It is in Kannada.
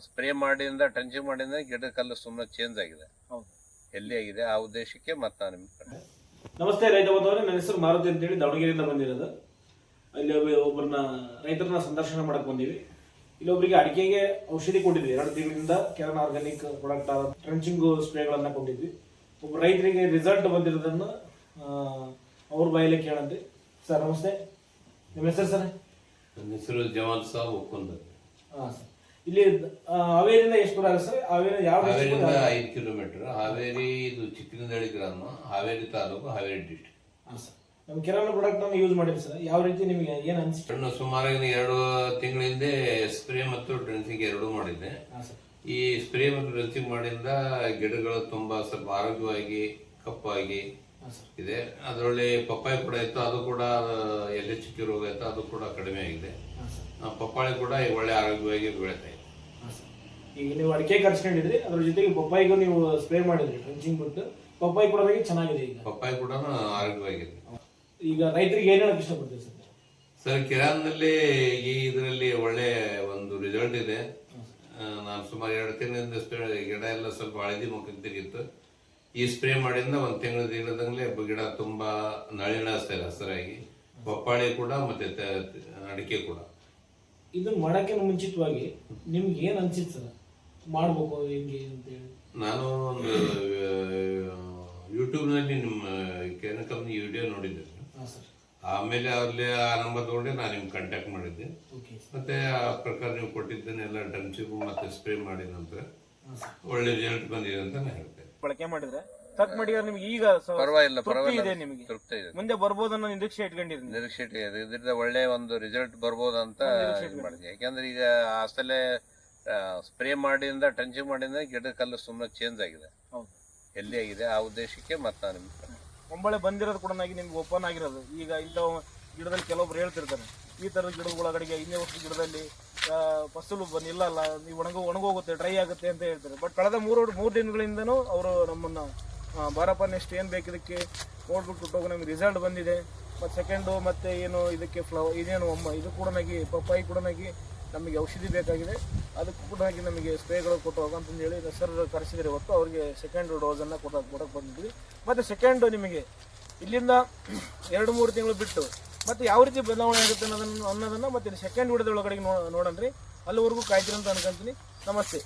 ಸ್ಪ್ರೇ ಮಾಡಿಂದ ಟ್ರೆಂಚಿಂಗ್ ಮಾಡಿಂದ ಗಿಡಕಲ್ಲು ಸುಮ್ಮನೆ ಚೇಂಜ್ ಆಗಿದೆ, ಎಲ್ಲಿ ಆಗಿದೆ ಆ ಉದ್ದೇಶಕ್ಕೆ ಮತ್ತೆ ನಾನು ನಿಮ್ಗೆ. ನಮಸ್ತೆ ರೈತ ಬಂದವರೇ, ನನ್ನ ಹೆಸರು ಮಾರುತಿ ಅಂತೇಳಿ ದಾವಣಗೆರೆಯಿಂದ ಬಂದಿರೋದು. ಅಲ್ಲಿ ಒಬ್ಬರನ್ನ ರೈತರನ್ನ ಸಂದರ್ಶನ ಮಾಡಕ್ ಬಂದೀವಿ. ಇಲ್ಲೊಬ್ಬರಿಗೆ ಅಡಿಕೆಗೆ ಔಷಧಿ ಕೊಟ್ಟಿದ್ವಿ 2 ತಿಂಗಳಿಂದ. ಕೆರನ್ ಆರ್ಗಾನಿಕ್ ಪ್ರಾಡಕ್ಟ್ ಆದ ಟ್ರೆಂಚಿಂಗ್ ಸ್ಪ್ರೇಗಳನ್ನ ಕೊಟ್ಟಿದ್ವಿ. ಒಬ್ಬ ರೈತರಿಗೆ ರಿಸಲ್ಟ್ ಬಂದಿರೋದನ್ನ ಅವ್ರ ಬಾಯಲ್ಲಿ ಕೇಳಂತೆ. ಸರ್ ನಮಸ್ತೆ, ನಿಮ್ಮ ಹೆಸರು ಸರ್? ನನ್ನ ಹೆಸರು ಜಮಾಲ್ ಸಾಬ್ ಒಕ್ಕುಂದ. ಹಾಂ ಸರ್, ಇಲ್ಲಿ ಹಾವೇರಿಯಿಂದ ಎಷ್ಟು ದೂರ ಆಗುತ್ತೆ ಸರ್? ಹಾವೇರಿಯಿಂದ 5 ಕಿಲೋಮೀಟರ್. ಹಾವೇರಿ ಇದು ಚಿಕ್ಕನಹಳ್ಳಿ ಗ್ರಾಮ, ಹಾವೇರಿ ತಾಲೂಕು, ಹಾವೇರಿ ಡಿಸ್ಟ್ರಿಕ್ಟ್. ಹಾಂ ಸರ್, ನಮ್ಮ ಕೆರನ್ ಪ್ರಾಡಕ್ಟ್ ಅನ್ನು ಯೂಸ್ ಮಾಡಿದ್ರಿ ಸರ್, ಯಾವ ರೀತಿ ನಿಮಗೆ ಏನು ಅನಿಸ್ತು? ಸುಮಾರು 2 ತಿಂಗಳ ಹಿಂದೆ ಸ್ಪ್ರೇ ಮತ್ತು ಡ್ರೆನ್ಸಿಂಗ್ ಎರಡೂ ಮಾಡಿದ್ದೆ. ಈ ಸ್ಪ್ರೇ ಮತ್ತು ಡ್ರೆನ್ಸಿಂಗ್ ಮಾಡಿಂದ ಗಿಡಗಳು ತುಂಬಾ ಸ್ವಲ್ಪ ಆರೋಗ್ಯವಾಗಿ ಕಪ್ಪಾಗಿ ಇದೆ. ಅದರಲ್ಲಿ ಪಪ್ಪಾಯಿ ಕೂಡ ಇತ್ತು, ಅದು ಕೂಡ ಎಲೆ ಚುಕ್ಕಿ ರೋಗ ಇತ್ತು, ಅದು ಕೂಡ ಕಡಿಮೆ ಆಗಿದೆ. ಪಪ್ಪಾಳಿ ಕೂಡ ಒಳ್ಳೆ ಆರೋಗ್ಯವಾಗಿ ಬೆಳೀತಾ ಇದೆ. ಈಗ ನೀವು ಅಡಿಕೆ ಕರ್ಸ್ಕೊಂಡಿದ್ರಿ, ಅದ್ರ ಜೊತೆಗೆ ಪಪ್ಪಾಯಿಗೂ ನೀವು ಸ್ಪ್ರೇ ಮಾಡಿದ್ರಿ ಟ್ರೆಂಚಿಂಗ್ ಬಿಟ್ಟು, ಪಪ್ಪಾಯಿ ಕೂಡ ಚೆನ್ನಾಗಿದೆ. ಈಗ ಪಪ್ಪಾಯಿ ಕೂಡ ಆರೋಗ್ಯವಾಗಿದೆ. ಈಗ ರೈತರಿಗೆ ಏನ್ ಹೇಳಕ್ ಇಷ್ಟಪಡ್ತೀವಿ ಸರ್? ಸರ್, ಕಿರಾನ್ನಲ್ಲಿ ಈ ಇದರಲ್ಲಿ ಒಳ್ಳೆ ಒಂದು ರಿಸಲ್ಟ್ ಇದೆ. ನಾನು ಸುಮಾರು 2 ತಿಂಗಳಿಂದ ಗಿಡ ಎಲ್ಲ ಸ್ವಲ್ಪ ಹಳದಿ ಮುಖಕ್ಕೆ ತೆಗಿತ್ತು. ಈ ಸ್ಪ್ರೇ ಮಾಡಿಂದ 1 ತಿಂಗಳ ದಿನದಂಗ್ಲೆ ಗಿಡ ತುಂಬಾ ನಳಿನಾಸ್ತಾ ಇದೆ ಹಸರಾಗಿ. ಪಪ್ಪಾಳಿ ಕೂಡ ಮತ್ತೆ ಅಡಿಕೆ ಕೂಡ. ಇದನ್ನ ಮಾಡಕ್ಕೆ ಮುಂಚಿತವಾಗಿ ನಿಮ್ಗೆ ಏನ್ ಅನ್ಸಿತ್ತು ಸರ್, ಮಾಡ್ಬೇಕು ಹೆಂಗೆ ಅಂತ ಹೇಳಿ? ನಾನು ಒಂದು ಯೂಟ್ಯೂಬ್ ನಲ್ಲಿ ನಿಮ್ಮ ಕೆರನ್ ಕಂಪ್ನಿ ವಿಡಿಯೋ ನೋಡಿದ್ದೆ. ಆಮೇಲೆ ಅಲ್ಲಿ ಆ ನಂಬರ್ ತಗೊಂಡೆ ನಾನು ನಿಮ್ಗೆ ಕಾಂಟ್ಯಾಕ್ಟ್ ಮಾಡಿದ್ದೆ. ಮತ್ತೆ ಆ ಪ್ರಕಾರ ನೀವು ಕೊಟ್ಟಿದ್ದನ್ನೆಲ್ಲ ಡ್ರೆಂಚಿಂಗ್ ಮತ್ತೆ ಸ್ಪ್ರೇ ಮಾಡಿದ ನಂತರ ಒಳ್ಳೆ ರಿಸಲ್ಟ್ ಬಂದಿದೆ ಅಂತ ನಾನು ಹೇಳ್ತೇನೆ. ಬಳಕೆ ಮಾಡಿದ್ರೆ ತಕ್ ಮಾಡಿ ನಿಮ್ಗೆ ಈಗ ಪರವಾಗಿಲ್ಲ, ನಿಮಗೆ ತೃಪ್ತಿ ಇದೆ. ಮುಂದೆ ಬರ್ಬೋದನ್ನ ನಿರೀಕ್ಷೆ ಇಟ್ಕೊಂಡಿರಿ? ನಿರೀಕ್ಷೆ ಇದರಿಂದ ಒಳ್ಳೆ ಒಂದು ರಿಸಲ್ಟ್ ಬರ್ಬೋದಂತ ಮಾಡಿದ್ವಿ. ಯಾಕಂದ್ರೆ ಈಗ ಅಸಲೇ ಸ್ಪ್ರೇ ಮಾಡಿಂದ ಟ್ರೆಂಚಿಂಗ್ ಮಾಡಿಂದ ಗಿಡಕಲ್ಲು ಸುಮ್ಮನೆ ಚೇಂಜ್ ಆಗಿದೆ, ಎಲ್ಲಿ ಆಗಿದೆ ಆ ಉದ್ದೇಶಕ್ಕೆ ಮತ್ತೆ ನಾನು ನಿಮ್ಗೆ. ಒಂಬಳೆ ಬಂದಿರೋದು ಕೂಡ ನಿಮ್ಗೆ ಓಪನ್ ಆಗಿರೋದು. ಈಗ ಇಂಥ ಗಿಡದಲ್ಲಿ ಕೆಲವೊಬ್ರು ಹೇಳ್ತಿರ್ತಾರೆ, ಈ ತರದ ಗಿಡಗಳೊಳಗಡೆಗೆ ಇನ್ನೇ ವರ್ಷ ಗಿಡದಲ್ಲಿ ಫಸಲು ನಿಲ್ಲಲ್ಲ, ನೀವು ಒಣಗೋಗುತ್ತೆ, ಡ್ರೈ ಆಗುತ್ತೆ ಅಂತ ಹೇಳ್ತಾರೆ. ಬಟ್ ಕಳೆದ 3 ದಿನಗಳಿಂದನೂ ಅವರು ನಮ್ಮನ್ನ ಬಾರಪ್ಪ ನೆಕ್ಸ್ಟ್ ಏನು ಬೇಕು ಇದಕ್ಕೆ ನೋಡ್ಬಿಟ್ಟು ಹೋಗೋ ನಮಗೆ ರಿಸಲ್ಟ್ ಬಂದಿದೆ. ಮತ್ತು ಸೆಕೆಂಡು ಮತ್ತೆ ಏನು ಇದಕ್ಕೆ ಇದೇನು ಇದು ಕೂಡ ಪಪ್ಪಾಯಿ ಕೂಡ ನಮಗೆ ಔಷಧಿ ಬೇಕಾಗಿದೆ, ಅದಕ್ಕೂ ಕೂಡ ನಮಗೆ ಸ್ಪ್ರೇಗಳು ಕೊಟ್ಟು ಹೋಗಂತಂದು ಹೇಳಿ ಸರ್ ಕರೆಸಿದ್ರೆ ಹೊತ್ತು ಅವ್ರಿಗೆ ಸೆಕೆಂಡ್ ಡೋಸನ್ನು ಕೊಡಕ್ಕೆ ಬಂದಿದ್ವಿ. ಮತ್ತು ಸೆಕೆಂಡು ನಿಮಗೆ ಇಲ್ಲಿಂದ 2-3 ತಿಂಗಳು ಬಿಟ್ಟು ಮತ್ತೆ ಯಾವ ರೀತಿ ಬದಲಾವಣೆ ಆಗುತ್ತೆ ಅನ್ನೋದನ್ನು ಮತ್ತೆ ಸೆಕೆಂಡ್ ವಿಡಿಯೋದೊಳಗಡೆ ನೋಡೋಣ್ರಿ. ಅಲ್ಲಿವರೆಗೂ ಕಾಯ್ತೀರಿ ಅಂತ ಅನ್ಕೊಂತೀನಿ. ನಮಸ್ತೆ.